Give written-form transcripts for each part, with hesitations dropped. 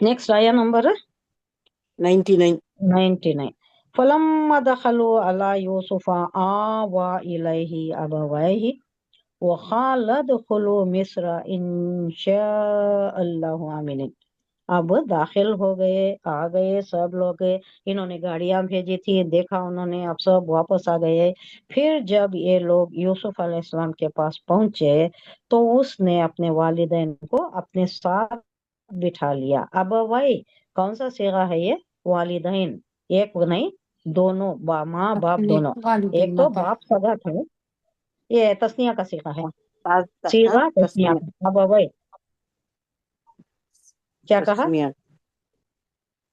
Next आया number 99. फलम्मा Dakhlu अला यूसुफा आवा इलैहि अबवैहि व क़ाला दुखुलू मिस्र इंशाअल्लाहु आमिनीन। अब दाखिल हो गए, आ गए सब लोग। इन्होंने गाड़ियां भेजी थी, देखा उन्होंने, अब सब वापस आ गए। फिर जब ये लोग यूसुफ अलैहिस्सलाम के पास पहुंचे तो उसने अपने वालिदैन को अपने साथ बिठा लिया। अब वही कौन सा सीगा है ये? वालिदैन, एक नहीं, दोनों, माँ बाप अपने दोनों। एक वालिदैन तो माँ बाप। बाप सगा थे, ये तस्निया का सीगा है, हाँ, सीगा तस्निया तस्मिया. का। अब वही क्या कहा? तस्मिया.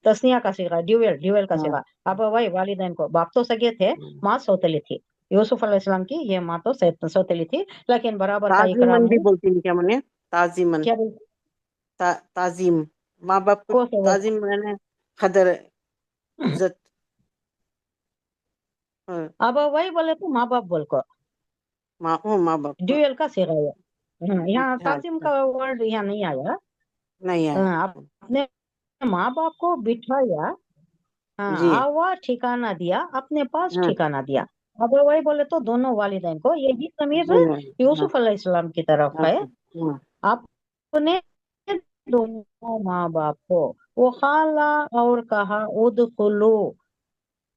तस्निया का सीगा, ड्यूएल, ड्यूएल का हाँ. सीगा। अब वही वालिदैन को, बाप तो सगे थे, माँ सौतेली थी। यूसुफ अलैहिस्सलाम की ये माँ तो सौतेली थी, लेकिन बराबर का ताजीमन इकराम भी है। बोलती हैं क्या मने? ताजीमन. क्या बोलते? ताजीम. माँ बाप को को से वो ताजीम मैंने कदर, इज्जत. हाँ, अब वही बोले तो माँ बाप बोल को, माँ बाप को. ड्यूएल का सीगा है। यहाँ अच्छा ताजिम अच्छा. का वर्ड यहाँ नहीं आया। नहीं है. अपने माँ बाप को बिठाया। जी. हाँ, आवा ठिकाना दिया, अपने पास हाँ, ठिकाना दिया। अब वही बोले तो दोनों वालिदैन को, यही जमीर दोनों. हाँ. यूसुफ अलैहिस्सलाम की तरफ है। अच्छा. हाँ. अपने दोनों माँ बाप को वो खाला और कहा, उदखुलू,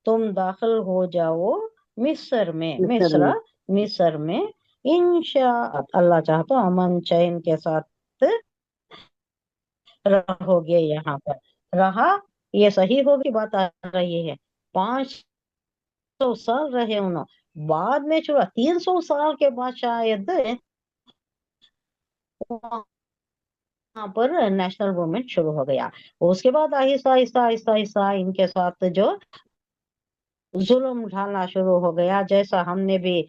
तुम दाखिल हो जाओ, मिस्र में, मिस्र में. मिस्र में, इंशा अल्लाह चाहे तो अमन चैन के साथ रहोगे यहाँ पर। रहा, ये सही होगी बात आ रही है। 500 साल रहे उन्होंने, बाद में चुरा 300 साल के बाद शायद वहां पर नेशनल गवर्नमेंट शुरू हो गया। उसके बाद आहिस्ता आहिस्ता आहिस्ता आहिस्ता इनके साथ जो जुल्म ढालना शुरू हो गया, जैसा हमने भी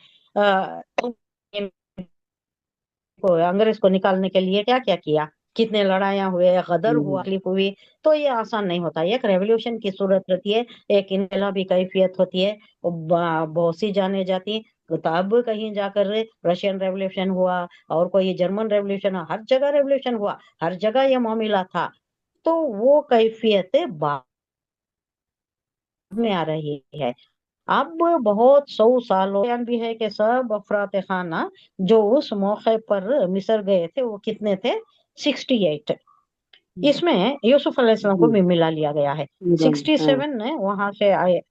अंग्रेज को निकालने के लिए क्या क्या किया, कितने लड़ाइयाँ हुए, गदर हुआ, तकलीफ हुई। तो ये आसान नहीं होता, एक रेवोल्यूशन की सूरत रहती है, एक इनकलाबी कैफियत होती है, बहुत सी जाने जाती। तब कहीं जाकर रशियन रेवोल्यूशन हुआ और कोई जर्मन रेवोल्यूशन, हर जगह रेवोल्यूशन हुआ, हर जगह ये मामला था। तो वो कैफियत बाद में आ रही है। अब बहुत 100 सालों भी है कि सब अफरात खाना जो उस मौके पर मिस्र गए थे वो कितने थे? 68। इसमें यूसुफ अलैहिस्सलाम को जी. भी मिला लिया गया है। हाँ. 67 ने वहां से आए,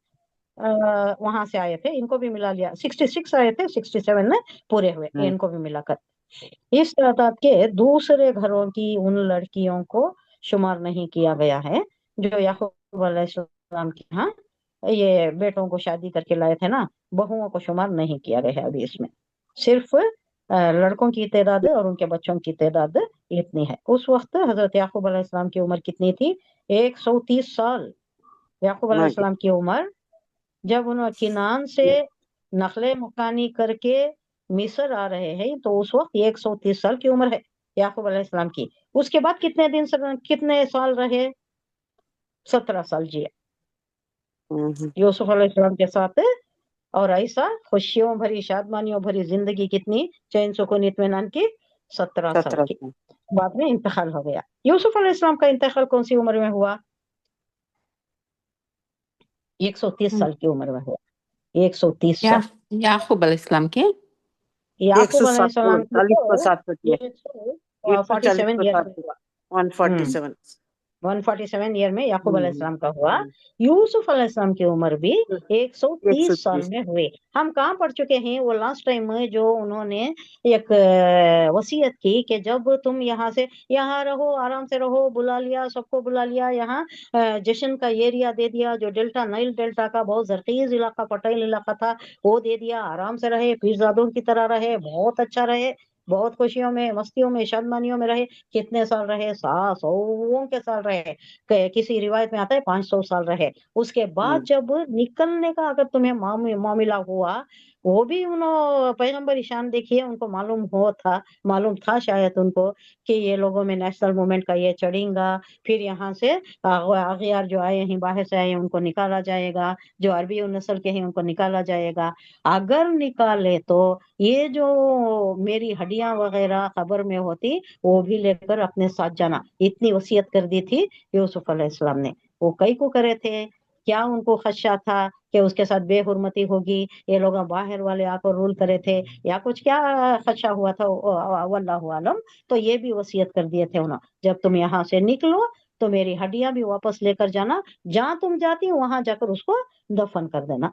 वहां से आए थे, इनको भी मिला लिया। 66 आए थे, 67 ने पूरे हुए, हाँ. इनको भी मिलाकर। इस तादाद के दूसरे घरों की उन लड़कियों को शुमार नहीं किया गया है जो याकूब अलैहिस्सलाम की यहाँ ये बेटों को शादी करके लाए थे ना, बहुओं को शुमार नहीं किया गया है अभी इसमें। सिर्फ लड़कों की तादाद और उनके बच्चों की तादाद इतनी है। उस वक्त हजरत याकूब अलैहिस्सलाम की उम्र कितनी थी? 130 साल। याकूब माँ अलैहिस्सलाम की उम्र, जब उन्होंने किनान से नखले मुकानी करके मिस्र आ रहे हैं तो उस वक्त 130 साल की उम्र है याकूब अलैहिस्सलाम की। उसके बाद कितने दिन कितने साल रहे? 17 साल जिए के. यूसुफ अलैहिस्सलाम के साथ। और ऐसा खुशियों भरी, शादमानियों भरी जिंदगी कितनी चैन सुकून इत्मीनान की? 17 साल 17 की। साल. बाद में इंतकाल हो गया। यूसुफ अलैहिस्सलाम का इंतकाल कौन सी उम्र में हुआ? 130 साल की उम्र में हुआ। 130 या साल याकूब अलैहिस्सलाम के याकूब 107 अलैहिस्सलाम की 40 को तो 7 को किया. 140 147 को ईयर 7. में हुआ। हम्म 147. 147 ईयर में याकूब हम्म. अलैहिस्सलाम का हुआ। यूसुफ अलैहिस्सलाम की उम्र भी 130 साल 130. में हुए। हम कहाँ पढ़ चुके हैं वो लास्ट टाइम में, जो उन्होंने एक वसीयत की कि जब तुम यहाँ रहो, आराम से रहो, बुला लिया, सबको बुला लिया यहाँ, जश्न का एरिया दे दिया, जो डेल्टा, नाइल डेल्टा का बहुत जरखेज इलाका, फर्टाइल इलाका था, वो दे दिया। आराम से रहे, पीरजादों की तरह रहे, बहुत अच्छा रहे, बहुत खुशियों में, मस्तियों में, शादमानियों में रहे। कितने साल रहे? 700 के साल रहे। किसी रिवायत में आता है 500 साल रहे। उसके बाद हम्म. जब निकलने का अगर तुम्हें मामला हुआ वो भी उन्होंने पैगंबर ईशान देखिए, उनको मालूम था शायद उनको कि ये लोगों में नेशनल मूवमेंट का ये चढ़ेगा, फिर यहाँ से अगियार जो आए हैं बाहर से आए हैं उनको निकाला जाएगा, जो अरबी नस्ल के हैं उनको निकाला जाएगा। अगर निकाले तो ये जो मेरी हड्डियां वगैरह खबर में होती वो भी लेकर अपने साथ जाना, इतनी वसीयत कर दी थी यूसुफ अलैहिस्सलाम ने। वो कई को करे थे, क्या उनको खदशा था कि उसके साथ बेहुरमती होगी, ये लोग बाहर वाले आकर रूल करे थे, या कुछ क्या खदशा हुआ था, वल्लाहु आलम। तो ये भी वसीयत कर दिए थे उन्होंने, जब तुम यहाँ से निकलो तो मेरी हड्डियां भी वापस लेकर जाना, जहां तुम जाती वहां जाकर उसको दफन कर देना।